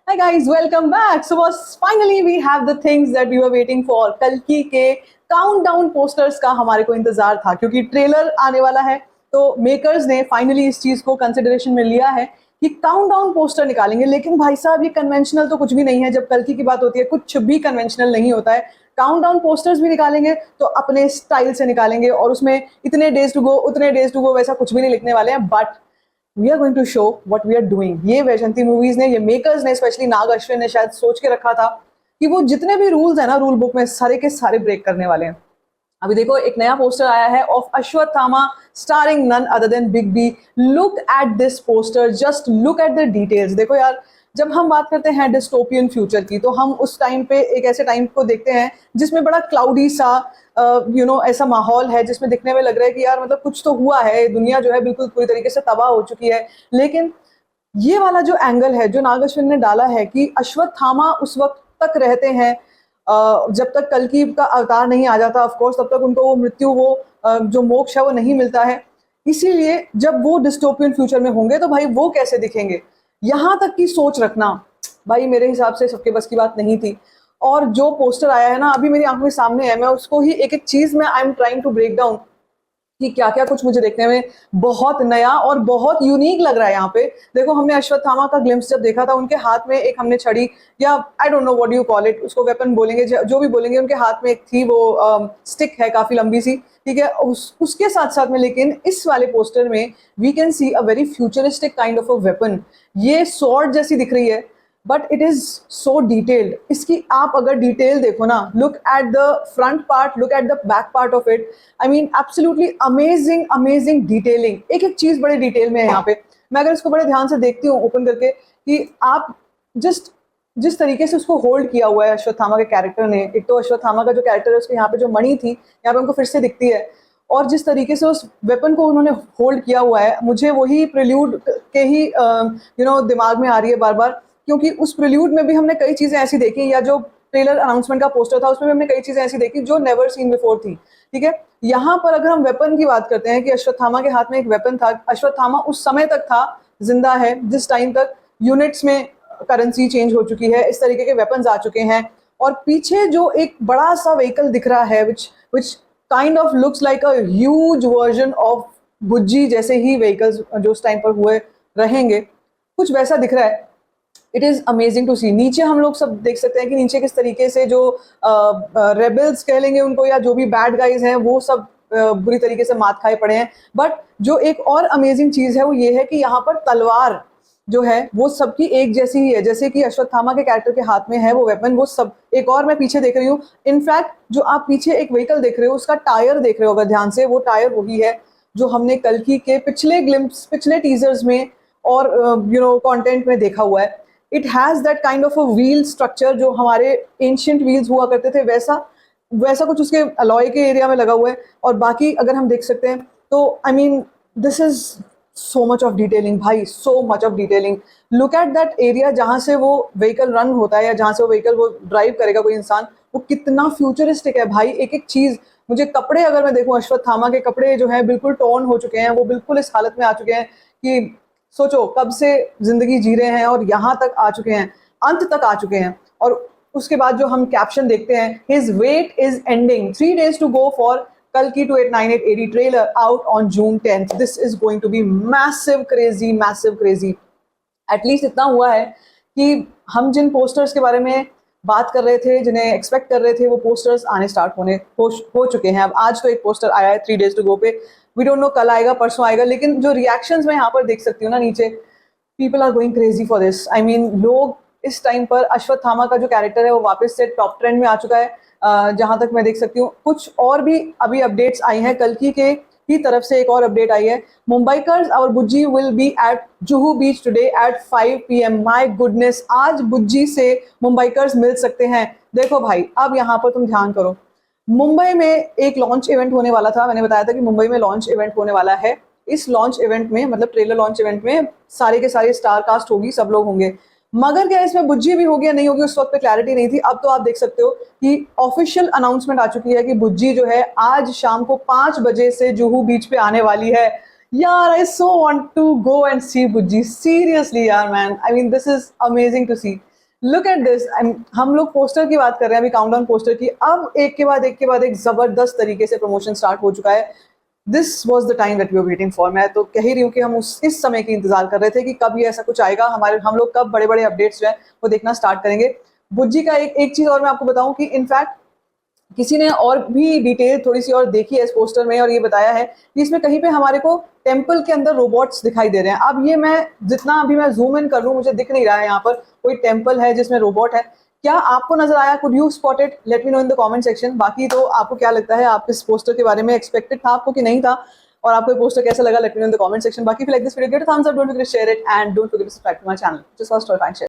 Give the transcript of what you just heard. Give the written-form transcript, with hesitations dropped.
Hi guys, welcome back. So was finally we have the things that we were waiting for. कल्कि के countdown posters का हमारे को इंतजार था क्योंकि ट्रेलर आने वाला है, तो मेकर्स ने फाइनली इस चीज को कंसिडरेशन में लिया है कि काउंटडाउन पोस्टर निकालेंगे। लेकिन भाई साहब ये कन्वेंशनल तो कुछ भी नहीं है। जब कल्कि की बात होती है कुछ भी कन्वेंशनल नहीं होता है। काउंटडाउन पोस्टर्स भी निकालेंगे तो अपने स्टाइल से निकालेंगे और उसमें इतने डेज टू गो उतने डेज टू गो वैसा कुछ भी नहीं लिखने वाले हैं। But we are going to show what we are doing. ये वैजयंती मूवीज ने, ये मेकर्स ने, स्पेशली नाग अश्विन ने शायद सोच के रखा था कि वो जितने भी रूल्स है ना रूल बुक में सारे के सारे ब्रेक करने वाले हैं। अभी देखो एक नया पोस्टर आया है of Ashwatthama starring none other than big B. Look at this poster, just look at the details. देखो यार, जब हम बात करते हैं डिस्टोपियन फ्यूचर की तो हम उस टाइम पे एक ऐसे टाइम को देखते हैं जिसमें बड़ा क्लाउडी सा ऐसा माहौल है जिसमें दिखने में लग रहा है कि यार मतलब कुछ तो हुआ है, दुनिया जो है बिल्कुल पूरी तरीके से तबाह हो चुकी है। लेकिन ये वाला जो एंगल है जो नाग अश्विन ने डाला है कि अश्वत्थामा उस वक्त तक रहते हैं जब तक कल्कि का अवतार नहीं आ जाता, ऑफ कोर्स तब तक उनको वो मृत्यु, वो जो मोक्ष है वो नहीं मिलता है। इसीलिए जब वो डिस्टोपियन फ्यूचर में होंगे तो भाई वो कैसे दिखेंगे, यहाँ तक की सोच रखना भाई मेरे हिसाब से सबके बस की बात नहीं थी। और जो पोस्टर आया है ना अभी मेरी आंखों के सामने है, मैं उसको ही एक एक चीज में I am trying to break down कि क्या क्या कुछ मुझे देखने में बहुत नया और बहुत यूनिक लग रहा है। यहाँ पे देखो, हमने अश्वत्थामा का ग्लिम्स जब देखा था, उनके हाथ में एक हमने छड़ी या I don't know what you call it, उसको वेपन बोलेंगे जो भी बोलेंगे, उनके हाथ में एक थी वो स्टिक है काफी लंबी सी, ठीक है। उसके साथ साथ में लेकिन इस वाले पोस्टर में we can see a very futuristic kind of a weapon. ये स्वॉर्ड जैसी दिख रही है but it is so detailed. इसकी आप अगर डिटेल देखो ना, look at the front part, look at the back part of it, I mean absolutely amazing amazing detailing. एक एक चीज बड़े डिटेल में है यहाँ पे। मैं अगर इसको बड़े ध्यान से देखती हूँ ओपन करके कि आप जस्ट जिस तरीके से उसको होल्ड किया हुआ है अश्वत्थामा के कैरेक्टर ने, एक तो अश्वत्थामा का जो कैरेक्टर है उसके यहाँ पे जो मणि थी यहाँ पे उनको फिर से दिखती है, और जिस तरीके से उस वेपन को उन्होंने होल्ड किया हुआ है, मुझे वही प्रिल्यूड के ही दिमाग में आ रही है बार बार। क्योंकि उस प्रिल्यूड में भी हमने कई चीजें ऐसी देखी, या जो ट्रेलर अनाउंसमेंट का पोस्टर था उसमें भी हमने कई चीजें ऐसी देखी जो नेवर सीन बिफोर थी, ठीक है। यहाँ पर अगर हम वेपन की बात करते हैं कि अश्वत्थामा के हाथ में एक वेपन था, अश्वत्थामा उस समय तक था, जिंदा है जिस टाइम तक यूनिट्स में करेंसी चेंज हो चुकी है, इस तरीके के वेपन्स आ चुके हैं। और पीछे जो एक बड़ा सा व्हीकल दिख रहा है which kind of looks like a huge version of बुज्जी जैसे ही व्हीकल्स जो उस टाइम पर हुए रहेंगे, कुछ वैसा दिख रहा है। इट इज अमेजिंग टू सी। नीचे हम लोग सब देख सकते हैं कि नीचे किस तरीके से जो रेबल्स कह लेंगे उनको, या जो भी बैड गाइज हैं, वो सब बुरी तरीके से मात खाए पड़े हैं। बट जो एक और अमेजिंग चीज है वो ये है कि यहाँ पर तलवार जो है वो सबकी एक जैसी ही है, जैसे कि अश्वत्थामा के कैरेक्टर के हाथ में है वो वेपन, वो सब। एक और मैं पीछे देख रही हूँ, इनफैक्ट जो आप पीछे एक व्हीकल देख रहे हो उसका टायर देख रहे हो अगर ध्यान से, वो टायर वही है जो हमने कल्कि के पिछले ग्लिम्स, पिछले टीजर्स में और कंटेंट में देखा हुआ है। It has that kind of a wheel structure जो हमारे एंशिएंट व्हील्स हुआ करते थे, वैसा वैसा कुछ उसके अलॉय के एरिया में लगा हुआ है। और बाकी अगर हम देख सकते हैं तो I mean this is so much of detailing भाई, so much of detailing. Look at that area जहाँ से वो व्हीकल रन होता है या जहाँ से वो व्हीकल वो ड्राइव करेगा कोई इंसान, वो कितना फ्यूचरिस्टिक है भाई। एक एक चीज, मुझे कपड़े अगर मैं देखूं, अश्वत्थामा के कपड़े जो हैं बिल्कुल टॉर्न हो चुके हैं, वो बिल्कुल इस हालत में आ चुके हैं कि सोचो कब से जिंदगी जी रहे हैं और यहाँ तक आ चुके हैं, अंत तक आ चुके हैं। और उसके बाद जो हम कैप्शन देखते हैं, his wait is ending, 3 days to go for Kalki 2898 AD trailer out on June 10th. This is going to be massive crazy, massive crazy. At least इतना हुआ है कि हम जिन पोस्टर्स के बारे में बात कर रहे थे, जिन्हें एक्सपेक्ट कर रहे थे, वो पोस्टर्स आने स्टार्ट हो चुके हैं। अब आज तो एक पोस्टर आया है 3 days टू गो पे, वी डोंट नो कल आएगा परसों आएगा, लेकिन जो रिएक्शंस मैं यहाँ पर देख सकती हूँ ना नीचे, people are going crazy for this. I mean लोग इस टाइम पर, अश्वत्थामा का जो कैरेक्टर है वो वापस से टॉप ट्रेंड में आ चुका है जहां तक मैं देख सकती हूँ। कुछ और भी अभी अपडेट्स आई हैं, कल्कि के की तरफ से एक और अपडेट आई है, मुंबईकर्स और Bujji will be at Juhu beach today at 5 PM। My goodness, आज बुज्जी से मुंबईकर्स मिल सकते हैं। देखो भाई, अब यहाँ पर तुम ध्यान करो, मुंबई में एक लॉन्च इवेंट होने वाला था, मैंने बताया था कि मुंबई में लॉन्च इवेंट होने वाला है। इस लॉन्च इवेंट में, मतलब ट्रेलर लॉन्च इवेंट में, सारे के सारे स्टार कास्ट होगी, सब लोग होंगे। मगर क्या इसमें बुज्जी भी होगी या नहीं होगी, उस वक्त पे क्लैरिटी नहीं थी। अब तो आप देख सकते हो कि ऑफिशियल अनाउंसमेंट आ चुकी है कि बुज्जी जो है आज शाम को 5 बजे से जुहू बीच पे आने वाली है। यार I so want to go and see Bujji, seriously यार man, I mean this is amazing to see. Look at this. हम लोग पोस्टर की बात कर रहे हैं अभी, काउंटडाउन पोस्टर की। अब एक के बाद एक के बाद एक जबरदस्त तरीके से प्रमोशन स्टार्ट हो चुका है। This was the time that we were waiting for. मैं तो कह ही रही हूँ कि हम इस समय की इंतजार कर रहे थे कि कब ये ऐसा कुछ आएगा, हम लोग कब बड़े बड़े अपडेट्स जो है वो देखना स्टार्ट करेंगे। बुज्जी का एक चीज और मैं आपको बताऊं कि इनफैक्ट किसी ने और भी डिटेल थोड़ी सी और देखी है इस पोस्टर में, और ये बताया है कि इसमें कहीं पे हमारे को टेम्पल के अंदर रोबोट्स दिखाई दे रहे हैं। अब ये मैं जितना अभी मैं जूम इन कर लूं, मुझे दिख नहीं रहा है यहाँ पर कोई टेम्पल है जिसमें रोबोट है। क्या आपको नजर आया? Could you spot it? Late me know in the comment section. बाकी तो आपको क्या लगता है, आप इस पोस्टर के बारे में एक्सपेक्टेड था आपको कि नहीं था, और आपको ये पोस्टर कैसा लगा? Let me know in the comment section. बाकी like this video, give a thumbs up, don't forget to share it and don't forget to subscribe to my channel. Just first और